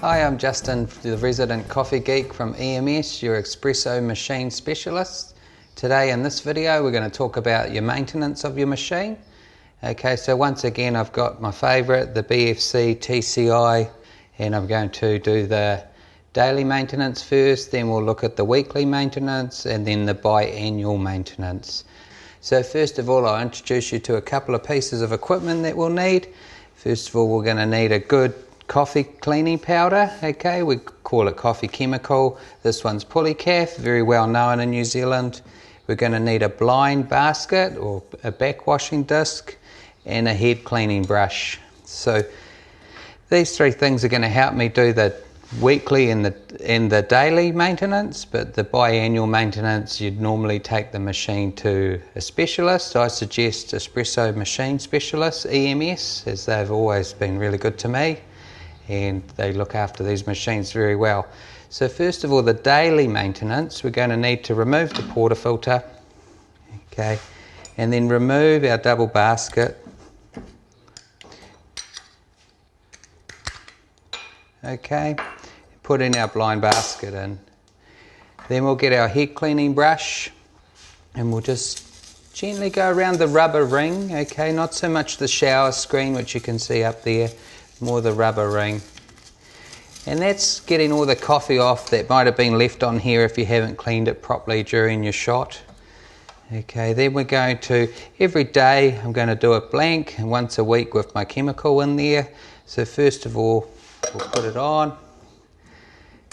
Hi, I'm Justin, the resident coffee geek from EMS, your espresso machine specialist. Today in this video we're going to talk about your maintenance of your machine. Okay, so once again I've got my favourite, the BFC TCI, and I'm going to do the daily maintenance first, then we'll look at the weekly maintenance and then the biannual maintenance. So first of all I'll introduce you to a couple of pieces of equipment that we'll need. First of all we're going to need a good coffee cleaning powder. Okay, we call it coffee chemical. This one's Polycaf, very well known in New Zealand. We're going to need a blind basket or a backwashing disc and a head cleaning brush. So these three things are going to help me do the weekly and the daily maintenance, but the biannual maintenance you'd normally take the machine to a specialist. I suggest Espresso Machine Specialists, EMS, as they've always been really good to me and they look after these machines very well. So first of all, the daily maintenance, we're going to need to remove the portafilter, okay, and then remove our double basket. Okay, put in our blind basket in. Then we'll get our head cleaning brush and we'll just gently go around the rubber ring, okay, not so much the shower screen which you can see up there, more the rubber ring. And that's getting all the coffee off that might have been left on here if you haven't cleaned it properly during your shot. Okay, then we're going to, every day I'm going to do it blank and once a week with my chemical in there. So first of all, we'll put it on,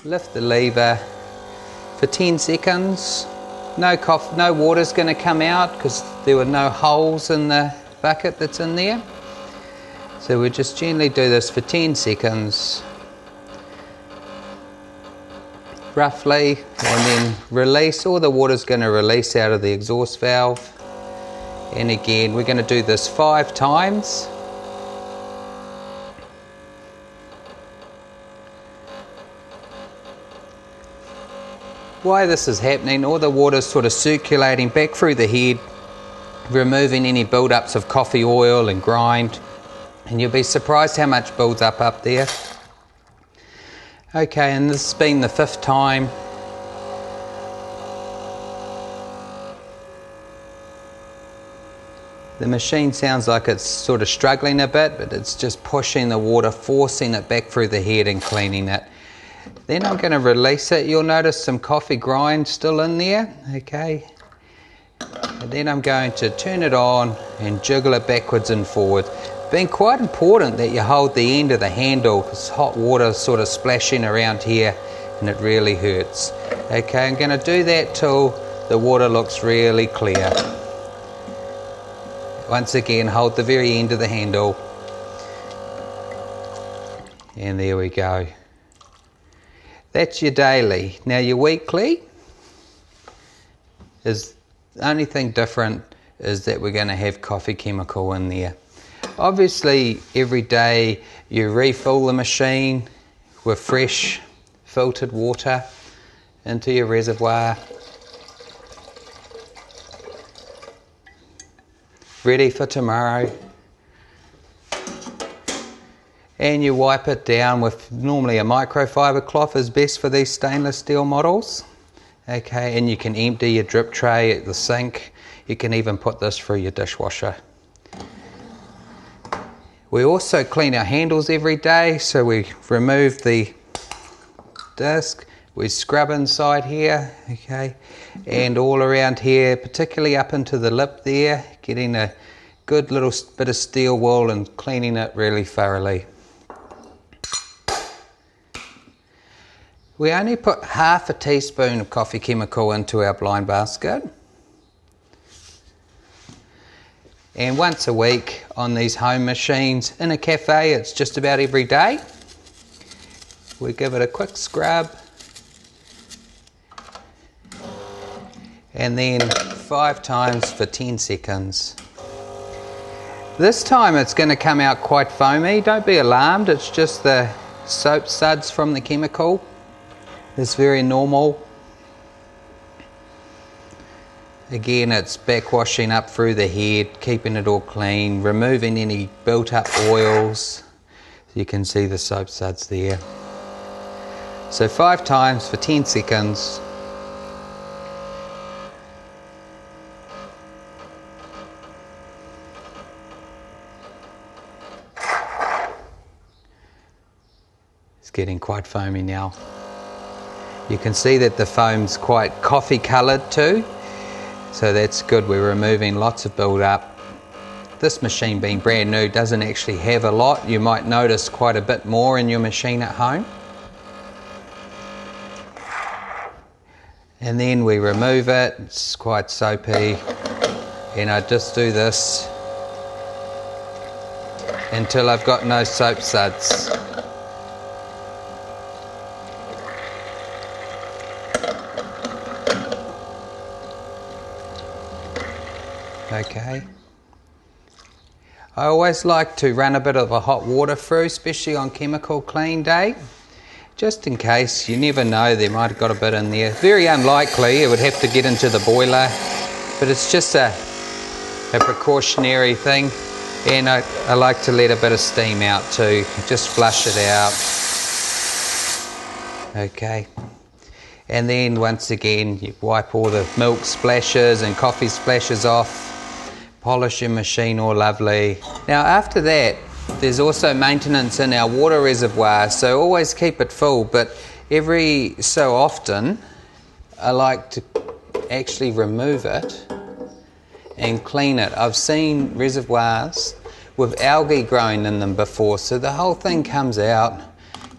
lift the lever for 10 seconds. No water's going to come out because there were no holes in the bucket that's in there. So we'll just gently do this for 10 seconds, roughly, and then release. All the water's going to release out of the exhaust valve. And again, we're going to do this 5 times. Why this is happening, all the water's sort of circulating back through the head, removing any build-ups of coffee oil and grind. And you'll be surprised how much builds up there. Okay, and this has been the 5th time. The machine sounds like it's sort of struggling a bit, but it's just pushing the water, forcing it back through the head and cleaning it. Then I'm going to release it. You'll notice some coffee grind still in there, okay? And then I'm going to turn it on and jiggle it backwards and forward. Being quite important that you hold the end of the handle because hot water is sort of splashing around here and it really hurts. Okay, I'm going to do that till the water looks really clear. Once again, hold the very end of the handle. And there we go. That's your daily. Now your weekly is the only thing different is that we're going to have coffee chemical in there. Obviously every day you refill the machine with fresh filtered water into your reservoir, ready for tomorrow, and you wipe it down with normally a microfiber cloth is best for these stainless steel models. Okay, and you can empty your drip tray at the sink. You can even put this through your dishwasher. We also clean our handles every day, so we remove the disc, we scrub inside here, okay, and all around here, particularly up into the lip there, getting a good little bit of steel wool and cleaning it really thoroughly. We only put half a teaspoon of coffee chemical into our blind basket. And once a week on these home machines, in a cafe it's just about every day. We give it a quick scrub and then 5 times for 10 seconds. This time it's going to come out quite foamy. Don't be alarmed, it's just the soap suds from the chemical. It's very normal. Again, it's backwashing up through the head, keeping it all clean, removing any built up oils. You can see the soap suds there. So 5 times for 10 seconds. It's getting quite foamy now. You can see that the foam's quite coffee coloured too, so that's good. We're removing lots of build up. This machine, being brand new, doesn't actually have a lot. You might notice quite a bit more in your machine at home. And then we remove it. It's quite soapy, and I just do this until I've got no soap suds. Okay. I always like to run a bit of a hot water through, especially on chemical clean day, just in case. You never know, there might have got a bit in there. Very unlikely it would have to get into the boiler, but it's just a precautionary thing. And I like to let a bit of steam out too, just flush it out. Okay. And then once again, you wipe all the milk splashes and coffee splashes off. Polish your machine all lovely. Now after that, there's also maintenance in our water reservoir, so always keep it full, but every so often I like to actually remove it and clean it. I've seen reservoirs with algae growing in them before, so the whole thing comes out.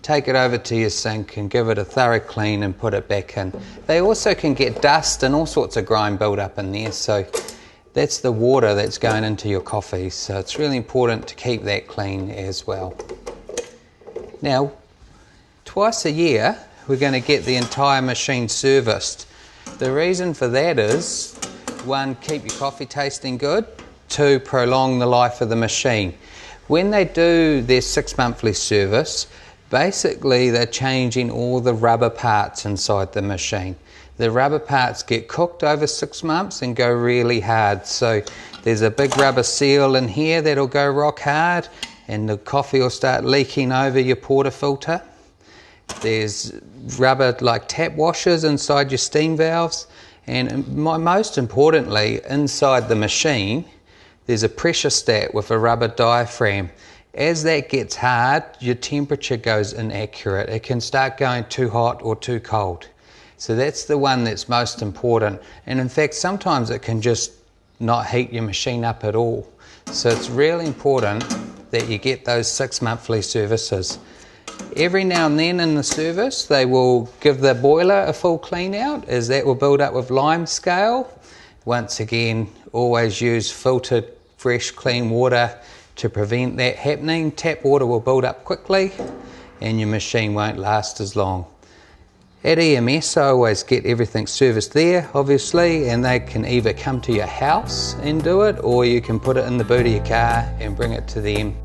Take it over to your sink and give it a thorough clean and put it back in. They also can get dust and all sorts of grime build up in there, so that's the water that's going into your coffee, so it's really important to keep that clean as well. Now, twice a year we're going to get the entire machine serviced. The reason for that is, 1, keep your coffee tasting good, 2, prolong the life of the machine. When they do their 6-monthly service, basically they're changing all the rubber parts inside the machine. The rubber parts get cooked over 6 months and go really hard. So there's a big rubber seal in here that'll go rock hard, and the coffee will start leaking over your portafilter. There's rubber like tap washers inside your steam valves, and most importantly, inside the machine there's a pressure stat with a rubber diaphragm. As that gets hard, your temperature goes inaccurate. It can start going too hot or too cold. So that's the one that's most important. And in fact, sometimes it can just not heat your machine up at all. So it's really important that you get those 6 monthly services. Every now and then in the service, they will give the boiler a full clean out, as that will build up with lime scale. Once again, always use filtered, fresh, clean water to prevent that happening. Tap water will build up quickly and your machine won't last as long. At EMS, I always get everything serviced there, obviously, and they can either come to your house and do it, or you can put it in the boot of your car and bring it to them.